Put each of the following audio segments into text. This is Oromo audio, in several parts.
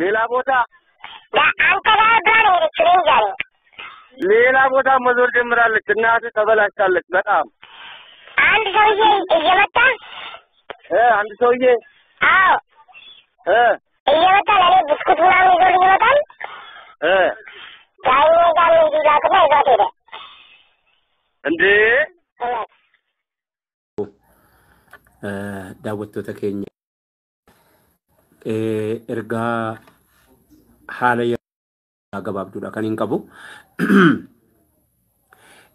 ሌላ ቦታ አንተ ጋር ጋር ሄደችልኝ ዛሬ ሌላ ቦታ መዞር ጀምራለች። እናት ተበላሽታለች በጣም። አንድ ሰውዬ እየመጣ አንድ ሰውዬ አዎ እየመጣ ለኔ ብስኩት ምናምን ይዞልኝ ይመጣል። ዳይኔ ጋር ይላክና ይዟት ሄደ። እንዴ daawwattoota keenya ergaa haala gabaabduudha kan hin qabu.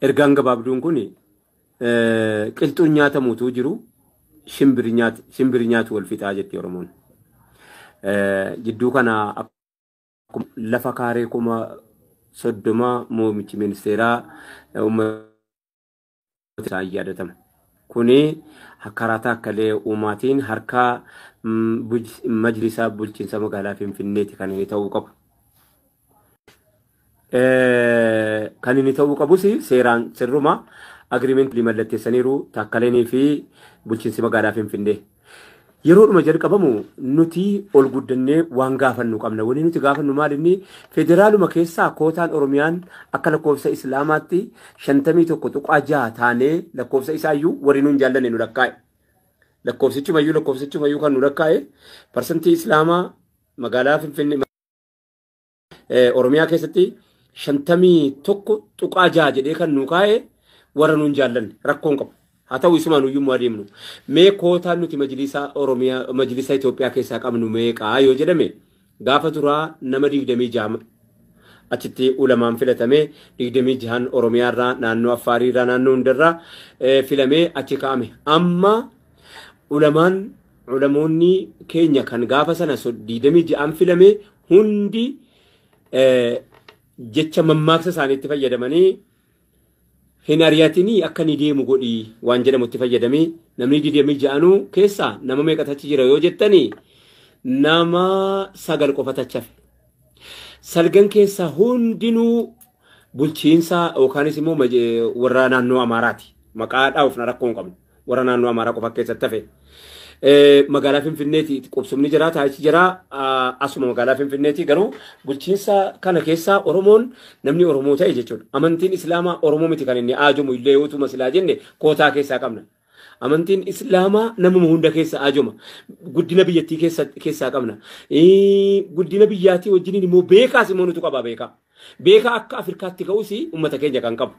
Ergaan gabaabduun kun qilxuun nyaatamuutu jiru shimbiri nyaatu wal fixaa jetti Oromoon. Jidduu kana lafa kaaree kuma 30 muummichi ministeeraa uummata yaadatama. Kuni karaataa akkalee uumaatiin harkaa majlisaa bulchiinsa magaalaa Finfinneeti kan inni ta'uu qabu. Kan inni ta'uu qabus seeraan sirruma agreementii mallatteessaniiru takkaleenii fi bulchiinsi magaalaa Finfinnee. Yeroodhuma jalqabamu nuti ol guddannee waan gaafannu qabna. Wanni nuti gaafannu maal inni federaaluma keessaa kootaan Oromiyaan akka lakkoofsa Islaamaatti 51.6 taanee lakkoofsa isaayyuu warri nuun jaallanne nu lakkaa'e. Lakkoofsichumayyuu kan nu lakkaa'e parsantii Islaamaa magaalaa Finfinnee Oromiyaa keessatti 51.6 jedhee kan nu kaa'e warra nuun jaallanne rakkoon qabu. Haa ta'u isumaan uyyummaa adeemnu. Mee kootaan nuti majlisa Oromiyaa majlisa Itoophiyaa keessaa qabnu meeqaa yoo jedhame gaafa turaa nama 26 achitti ulamaan filatamee 26 Oromiyaarraa naannoo Affaariirraa naannoo hundarraa filamee achi kaa'ame. Amma ulamoonni keenya kan gaafa sana 26 filamee hundi jecha mammaaksa isaaniitti fayyadamanii hin ariyaatini akka ni deemu godhi waan jedhamutti fayyadamee namni 26 keessaa nama meeqatachi jira yoo jettani nama 9 qofatachaaf. Salgan keessaa hundinuu bulchiinsa yookaanis immoo warra naannoo Amaaraati. Maqaa dhaa'uuf na rakkoon qabnu warra naannoo Amaaraa qofa keessatti hafe. Magaalaa Finfinneeti qubsumni jira taayichi jira asuma magaalaa Finfinneeti garuu bulchiinsa kana keessaa Oromoon namni Oromoo ta'e jechuudha. Amantiin Islaamaa Oromoo miti kan inni aajomu illee yoo tuma silaa jenne kootaa keessaa qabna. Amantiin Islaamaa namuma hunda keessa aajoma. Guddina biyyattii keessaa qabna. Guddina biyyaatii wajjin immoo beekaas immoo nutu qaba beekaa. Beekaa akka Afrikaatti ka'uus uummata keenya kan qabu.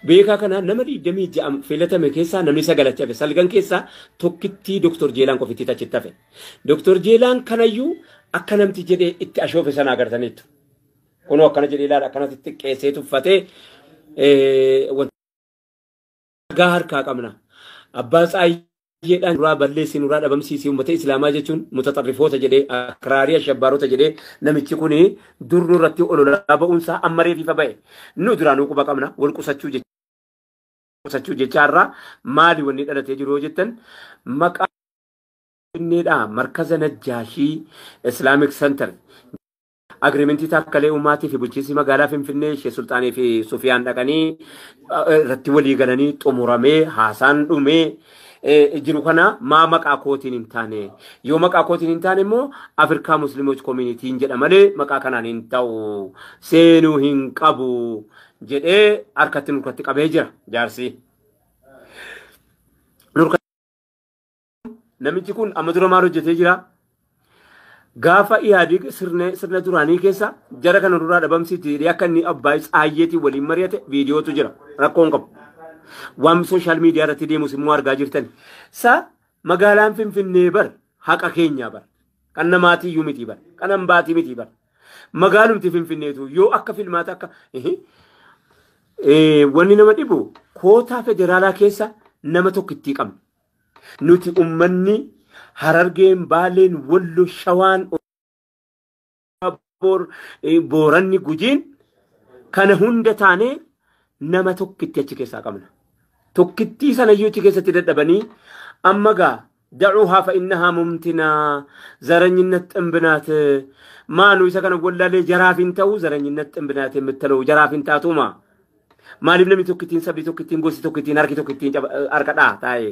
Beekaa kana nama 26 filatame keessaa namni 9 hafe. Salgan keessaa tokkitti Dr. Jeelaan qofitti achitti hafe. Dr. Jeelaan kanayyuu akka namti jedhee itti ashoofe sana agartaniitu. Kunoo akkana jedhee ilaala akkanatti qeessee tuffatee wanta harkaa qabna. Abbaa Tsaayyeedhaan duraa balleessi nuraa dhabamsiisii uummata Islaamaa jechuun mutaxarrifoota jedhee akraarii ashabbaarota jedhee namichi kun dur nurratti ololaa ba'uunsaa amma reefifa ba'e. Nu duraanuu quba qabna wal qusachuu jechaarraa maali wanni dhalatee jiru yoo jettan maqaa Finfinneedhaa markaza Najjaashii Islamic Center agreementii takkalee ummaatii fi bulchiinsi magaalaa Finfinnee Sheekh Sultaanii fi Sufiyaan dhaqanii irratti walii galanii xumuramee haasaan dhumee jiru kana maa maqaa kootiin hin taane yoo maqaa kootiin hin taane immoo Afrikaa Musliimoች Community jedha malee maqaa kanaan hin ta'u seenuu hin qabu jedhee harkatti nurkatti qabee jira jaarsi. Namichi kun amma dura maal hojjetee jira? Gaafa Ihaadig sirna duraanii keessa jara kana duraa dhabamsiitii akka inni Abbaa Tsaayyeetii waliin mari'ate viidiyootu jira rakkoon qabu. Waan sooshaal miidiyaa irratti deemus immoo argaa jirtan. Magaalaan Finfinnee bar haqa keenyaa bar kan namaatiyyuu miti bar kan hambaatii miti bar magaalumti Finfinneetu yoo akka filmaata akka wanni nama dhibu kootaa federaalaa keessa nama tokkittii qabna. Nuti ummanni Harargeen Baaleen Wallo Shawaan Booranni Gujiin kana hunda taane nama tokkitti achi keessaa qabna. Tokkittii sanayyuu achi keessatti dadhabanii amma gaa da'uuhaa fa'innahaa mumtinaa zaranyinat ximbinaat maanu isa kana wallaalee jaraaf hin ta'u zaranyinat ximbinaat የምትለው jaraaf hin taatuma maaliif namni tokkittiin sabni tokkittiin gosi tokkittiin harki tokkittiin harkadhaa taa'ee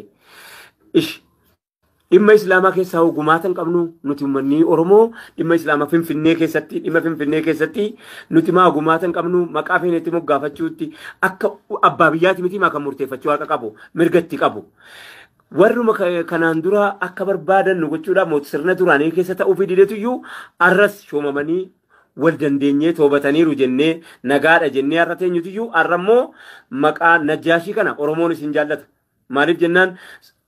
ish dhimma islaamaa keessaa gumaatan qabnu nuti ummanni Oromoo dhimma islaamaa Finfinnee keessatti nuti maa gumaatan qabnu maqaa feenetti moggaafachuutti akka abbaa biyyaati miti maa kan murteeffachuu haqa qabu mirgatti qabu. Warruma kanaan dura akka barbaadan nu gochuudhaaf mootii sirna duraanii keessa ta'uu fi dideetuyyuu arras shoomamanii wal dandeenyee toobataniiru jennee nagaadha jennee har'a teenyutuyyuu har'ammoo maqaa Najjaashii kana Oromoon isin jaallata. Maaliif jennaan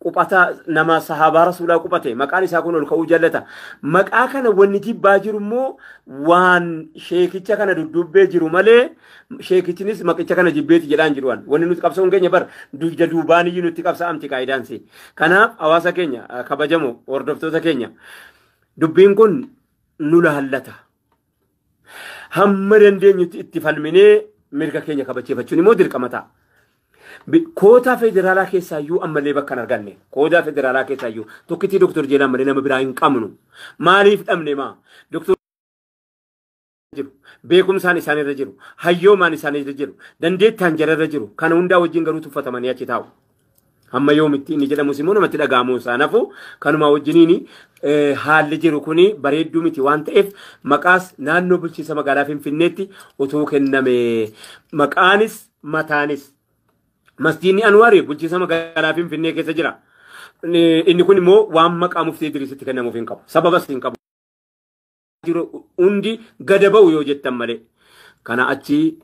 quphataa nama sahaabaa rasuulaa quphate maqaan isaa kun ol ka'uu jaallata. Maqaa kana wanni jibbaa jiru immoo waan sheekicha kana duddubbee jiru malee sheekichinis maqicha kana jibbeeti jedhaan jiruwan. Wanni nuti qabsa'uun keenya bar dugda duubaaniyyuu nutti qabsa'amti qaayidaansi. Kanaaf hawaasa keenya kabajamoo hordoftoota keenya dubbiin kun nu laallata. Hamma dandeenyutti itti falminee mirga keenya kabachiifachuun immoo dirqama ta'a. Kootaa federaalaa keessaayyuu ammallee bakka hin arganne. Kootaa federaalaa keessaayyuu tokkitti Dr. Jeelaan malee nama biraa hin qabnu. Maaliif dhabne maa? Dr. jiru. Beekumsaan isaanirra jiru. Hayyoomaan isaanirra jiru. Dandeettaan jararra jiru. Kana hundaa wajjin garuu tuffatamanii achi taa'u. Hamma yoomitti inni jedhamus immoo namatti dhaga'amuu isaa nafu kanuma wajjiniin haalli jiru kuni bareedduu miti waan ta'eef maqaas naannoo bulchiinsa magaalaa Finfinneetti otoo kenname maqaanis mataanis masjiidni Anwaari bulchiinsa magaalaa Finfinnee keessa jira. Inni kun immoo waan maqaa muftii Idriisitti kennamuuf hin qabu. Sababas hin qabu. Hundi gada ba'u yoo jettan malee. Kana achi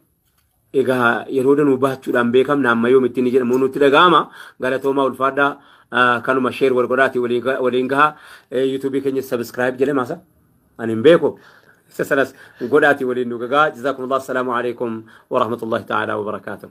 egaa yeroo danuu baachuudhaan beekamna amma yoomitti inni jedhamu nutti dhaga'ama. Galatoomaa ulfaadhaa kanuma sheer warqodaati waliin gahaa yuutuubii keenya sabiskiraayib jedhe maasa ani hin beeku. Isa sanas godhaati waliin nu gagaa. Jazaakumullah assalaamu alaikum wa rahmatullahi ta'ala wa barakaatuh.